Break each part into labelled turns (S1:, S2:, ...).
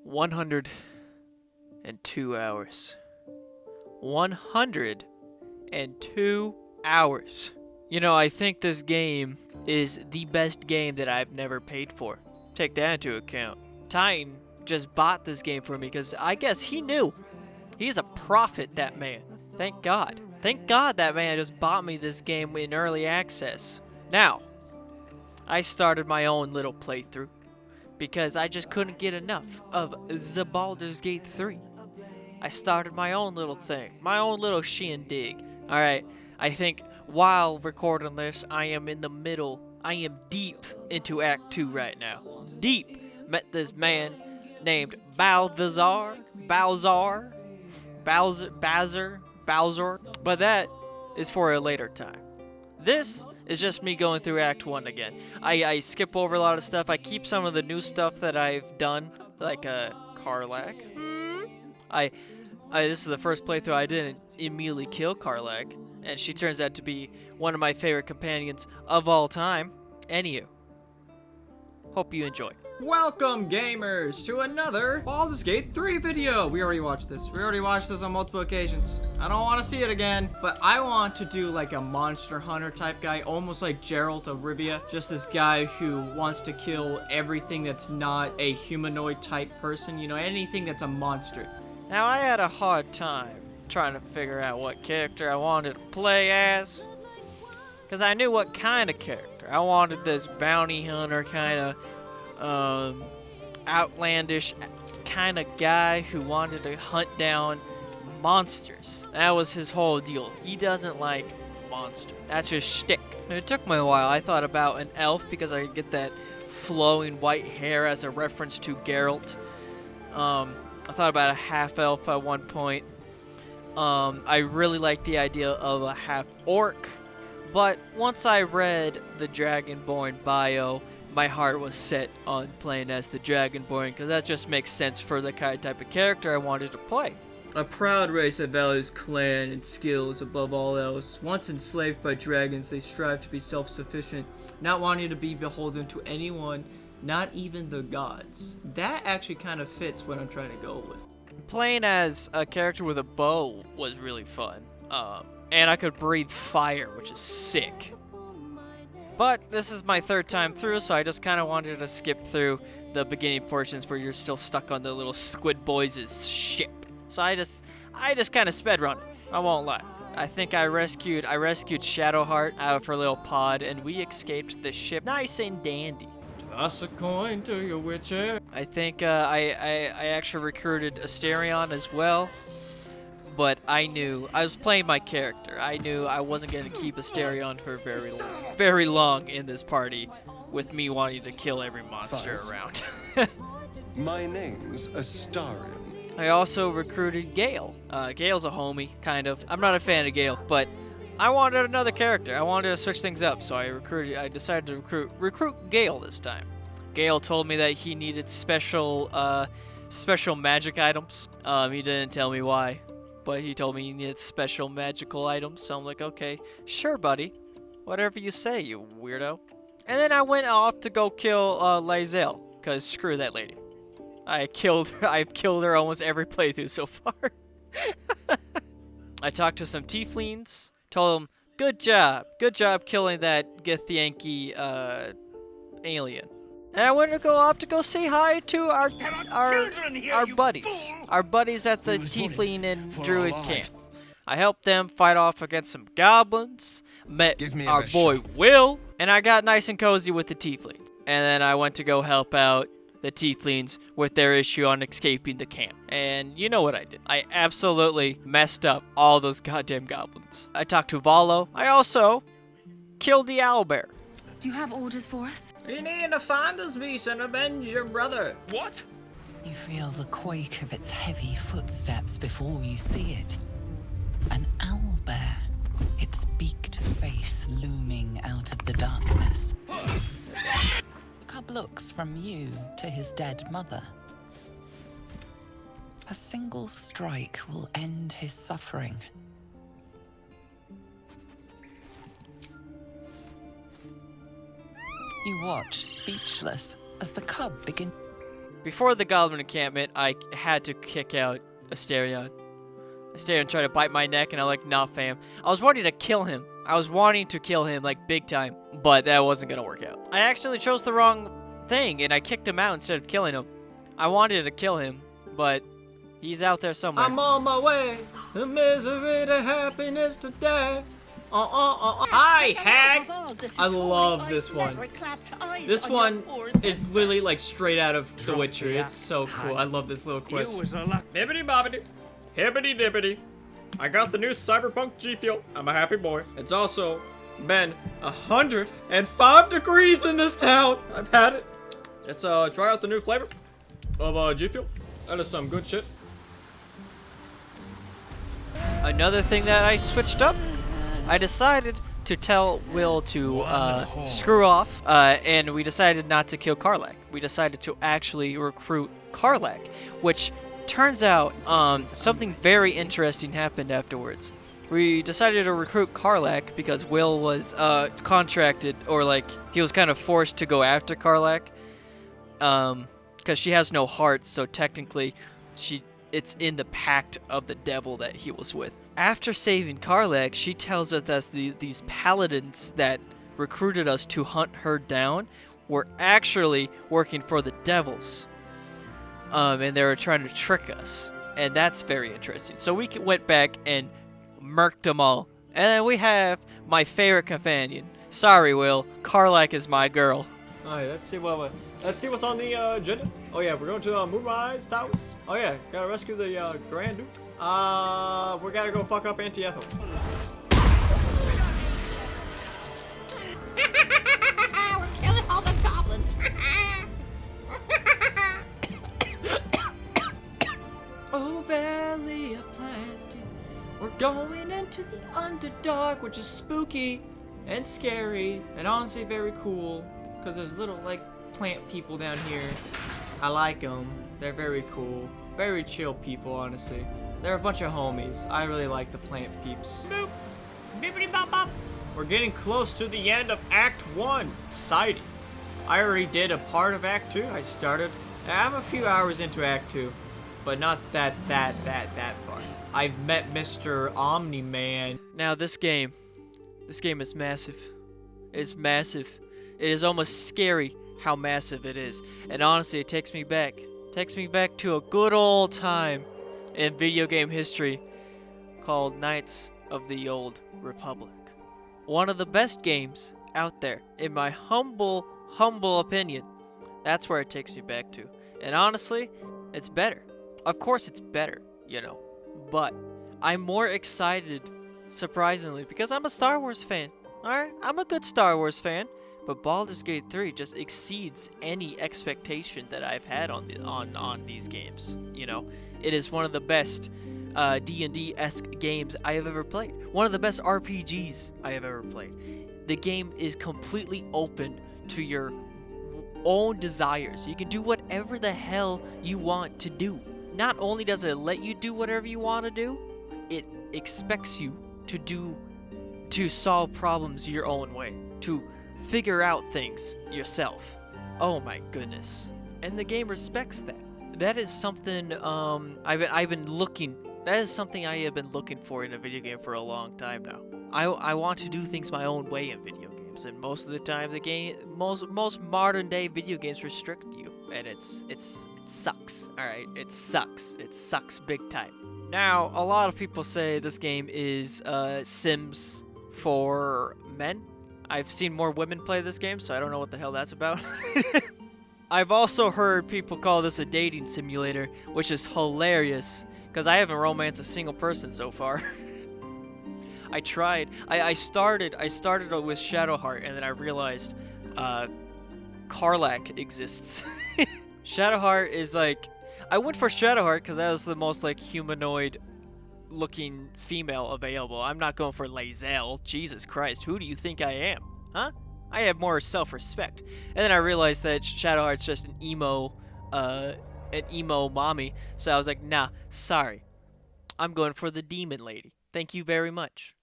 S1: 102 hours. 102 hours. You know, I think this game is the best game that I've never paid for. Take that into account. Titan just bought this game for me because I guess he knew. He's a prophet, that man. Thank God. Thank God that man just bought me this game in early access. Now, I started my own little playthrough because I just couldn't get enough of the Baldur's Gate 3. I started my own little thing, my own little shindig. Alright, I think while recording this, I am deep into Act 2 right now. Deep. Met this man named Bowser. But that is for a later time. This is just me going through Act 1 again. I skip over a lot of stuff. I keep some of the new stuff that I've done, like Karlach. This is the first playthrough I didn't immediately kill Karlach, and she turns out to be one of my favorite companions of all time. Anywho, hope you enjoy.
S2: Welcome, gamers, to another Baldur's Gate 3 video. We already watched this. On multiple occasions. I don't want to see it again, but I want to do like a Monster Hunter type guy, almost like Geralt of Rivia. Just this guy who wants to kill everything that's not a humanoid type person, you know, anything that's a monster.
S1: Now, I had a hard time trying to figure out what character I wanted to play as, because I knew what kind of character. I wanted this bounty hunter kind of outlandish kind of guy who wanted to hunt down monsters. That was his whole deal. He doesn't like monsters. That's his shtick. And it took me a while. I thought about an elf because I could get that flowing white hair as a reference to Geralt. I thought about a half-elf at one point. I really liked the idea of a half-orc. But once I read the Dragonborn bio, my heart was set on playing as the Dragonborn, because that just makes sense for the kind of type of character I wanted to play. A proud race that values clan and skills above all else. Once enslaved by dragons, they strive to be self-sufficient, not wanting to be beholden to anyone, not even the gods. That actually kind of fits what I'm trying to go with. Playing as a character with a bow was really fun. And I could breathe fire, which is sick. But this is my third time through, so I just kind of wanted to skip through the beginning portions where you're still stuck on the little squid boys' ship. So I just kind of sped run it. I won't lie. I think I rescued Shadowheart out of her little pod, and we escaped the ship nice and dandy. Toss a coin to your witcher. I think I actually recruited Asterion as well. But I knew, I was playing my character. I knew I wasn't going to keep Asterion for very long in this party, with me wanting to kill every monster around.
S3: My name's Astarion.
S1: I also recruited Gale. Gale's a homie, kind of. I'm not a fan of Gale, but I wanted another character. I wanted to switch things up, so I decided to recruit Gale this time. Gale told me that he needed special magic items. He didn't tell me why. But he told me he needed special magical items, so I'm like, okay, sure, buddy. Whatever you say, you weirdo. And then I went off to go kill Lae'zel, because screw that lady. I've killed her almost every playthrough so far. I talked to some tieflings, told them, good job killing that Githyanki alien. And I went to go off to go say hi to our buddies. Our buddies at the Tiefling and Druid camp. I helped them fight off against some goblins, met our boy Will, and I got nice and cozy with the Tieflings. And then I went to go help out the Tieflings with their issue on escaping the camp. And you know what I did. I absolutely messed up all those goddamn goblins. I talked to Valo. I also killed the owlbear.
S4: Do you have orders for us?
S2: We need to find this beast and avenge your brother.
S3: What?
S5: You feel the quake of its heavy footsteps before you see it. An owlbear, its beaked face looming out of the darkness. The cub looks from you to his dead mother. A single strike will end his suffering. You watch, speechless, as the cub begins.
S1: Before the Goblin encampment, I had to kick out Asterion. Asterion tried to bite my neck, and I'm like, nah, fam. I was wanting to kill him. I was wanting to kill him, like, big time. But that wasn't gonna work out. I actually chose the wrong thing, and I kicked him out instead of killing him. I wanted to kill him, but he's out there somewhere.
S2: I'm on my way. The misery to happiness today. Hi, hag! I love this one. This one is literally like straight out of The Witcher. It's so cool. I love this little quest. Bibbity bobbity, hibbity dibbity. I got the new Cyberpunk G Fuel. I'm a happy boy. It's also been 105 degrees in this town. I've had it. Let's try out the new flavor of G Fuel. That is some good shit.
S1: Another thing that I switched up, I decided to tell Will to screw off, and we decided not to kill Karlach. We decided to actually recruit Karlach, which turns out something very interesting happened afterwards. We decided to recruit Karlach because Will was contracted, or like he was kind of forced to go after Karlach, because she has no heart, so technically it's in the pact of the devil that he was with. After saving Karlach, she tells us that these paladins that recruited us to hunt her down were actually working for the devils. And they were trying to trick us. And that's very interesting. So we went back and murked them all. And then we have my favorite companion. Sorry, Will. Karlach is my girl.
S2: Alright, let's see what's on the agenda. Oh yeah, we're going to Moonrise Towers. Oh yeah, gotta rescue the Grand Duke. We gotta go fuck up Auntie Ethel.
S6: We're killing all the goblins.
S2: Oh, Valley of Plenty. We're going into the Underdark, which is spooky and scary and honestly very cool. Because there's little, like, plant people down here. I like them. They're very cool. Very chill people, honestly. They're a bunch of homies. I really like the plant peeps. Boop. Bippity bop bop. We're getting close to the end of Act 1. Exciting. I already did a part of Act 2. I'm a few hours into Act 2. But not that far. I've met Mr. Omni-Man.
S1: Now this game is massive. It's massive. It is almost scary how massive it is. And honestly, it takes me back. To a good old time in video game history called Knights of the Old Republic. One of the best games out there, in my humble opinion. That's where it takes me back to. And honestly, it's better. Of course it's better, you know. But I'm more excited, surprisingly, because I'm a Star Wars fan. Alright? I'm a good Star Wars fan. But Baldur's Gate 3 just exceeds any expectation that I've had on these games. You know, it is one of the best D&D-esque games I have ever played. One of the best RPGs I have ever played. The game is completely open to your own desires. You can do whatever the hell you want to do. Not only does it let you do whatever you want to do, it expects you to solve problems your own way, to figure out things yourself. Oh my goodness. And the game respects that. That is something I've been looking. That is something I have been looking for in a video game for a long time now. I want to do things my own way in video games, and most of the time most modern day video games restrict you, and it sucks. All right, it sucks big time. Now, a lot of people say this game is Sims for men. I've seen more women play this game, so I don't know what the hell that's about. I've also heard people call this a dating simulator, which is hilarious, because I haven't romanced a single person so far. I tried. I started with Shadowheart, and then I realized Karlach exists. Shadowheart is like, I went for Shadowheart because that was the most like humanoid looking female available. I'm not going for Lae'zel. Jesus Christ, who do you think I am? Huh? I have more self-respect. And then I realized that Shadowheart's just an emo mommy. So I was like, nah, sorry. I'm going for the demon lady. Thank you very much.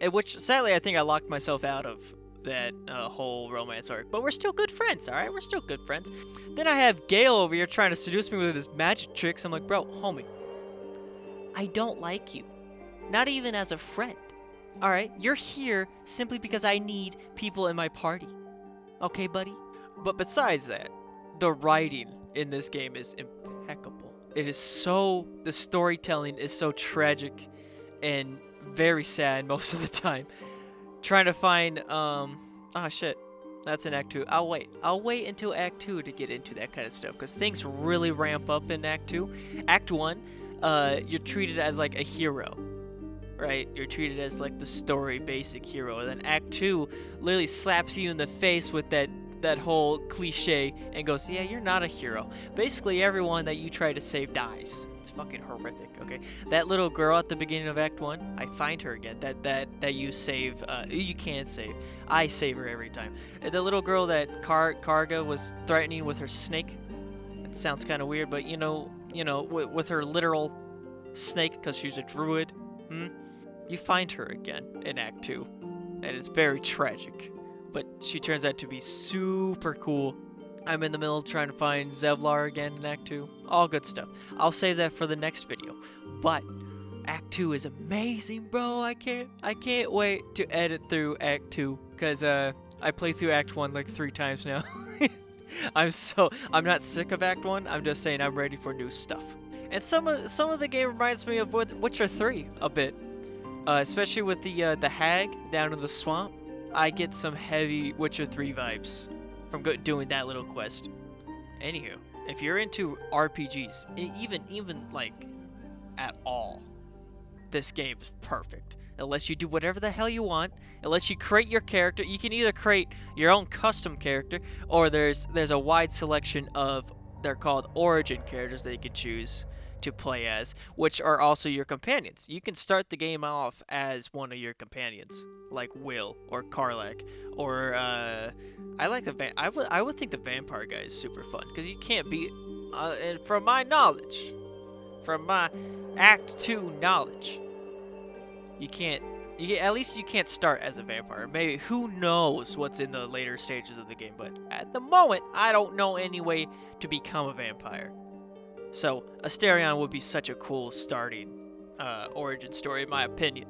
S1: And which, sadly, I think I locked myself out of that whole romance arc. But we're still good friends, all right? We're still good friends. Then I have Gale over here trying to seduce me with his magic tricks. I'm like, bro, homie, I don't like you. Not even as a friend. All right? You're here simply because I need people in my party. Okay, buddy? But besides that, the writing in this game is impeccable. It is so... The storytelling is so tragic and very sad most of the time. Trying to find... Oh, shit. That's in Act 2. I'll wait. I'll wait until Act 2 to get into that kind of stuff, because things really ramp up in Act 2. Act 1, you're treated as, like, a hero. Right? You're treated as like the story basic hero. And then Act 2 literally slaps you in the face with that whole cliche and goes, yeah, you're not a hero. Basically, everyone that you try to save dies. It's fucking horrific, okay? That little girl at the beginning of Act 1, I find her again. That you save, you can save. I save her every time. The little girl that Karga was threatening with her snake. It sounds kind of weird, but you know, with her literal snake, because she's a druid. You find her again in Act 2, and it's very tragic, but she turns out to be super cool. I'm in the middle trying to find Zevlar again in Act 2. All good stuff. I'll save that for the next video, but Act 2 is amazing, bro. I can't wait to edit through Act 2, because I played through Act 1 like 3 times now. I'm not sick of Act 1, I'm just saying I'm ready for new stuff. And some of the game reminds me of Witcher 3 a bit. Especially with the hag down in the swamp, I get some heavy Witcher 3 vibes from doing that little quest. Anywho, if you're into RPGs, even like at all, this game is perfect. It lets you do whatever the hell you want. It lets you create your character. You can either create your own custom character, or there's a wide selection of, they're called origin characters that you can choose to play as, which are also your companions. You can start the game off as one of your companions, like Will or Karlach, or I would think the vampire guy is super fun, because you can't be, and from my knowledge, from my Act 2 knowledge, at least you can't start as a vampire. Maybe, who knows what's in the later stages of the game, but at the moment, I don't know any way to become a vampire. So, Asterion would be such a cool starting origin story, in my opinion.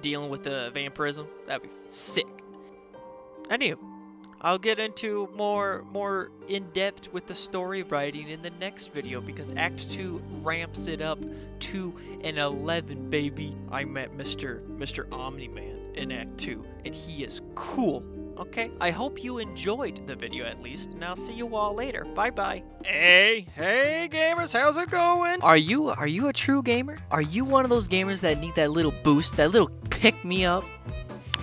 S1: Dealing with the vampirism, that'd be sick. Anyway, I'll get into more in-depth with the story writing in the next video, because Act 2 ramps it up to an 11, baby. I met Mr. Omni-Man in Act 2, and he is cool. Okay, I hope you enjoyed the video at least, and I'll see you all later. Bye-bye.
S2: Hey gamers, how's it going?
S1: Are you a true gamer? Are you one of those gamers that need that little boost, that little pick-me-up?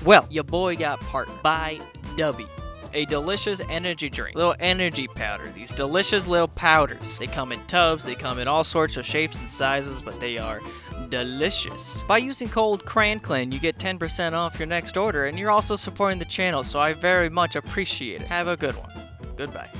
S1: Well, your boy got partnered by Dubby, a delicious energy drink, little energy powder. These delicious little powders. They come in tubs, they come in all sorts of shapes and sizes, but they are delicious. By using code CRANCLAN, you get 10% off your next order, and you're also supporting the channel, so I very much appreciate it. Have a good one. Goodbye.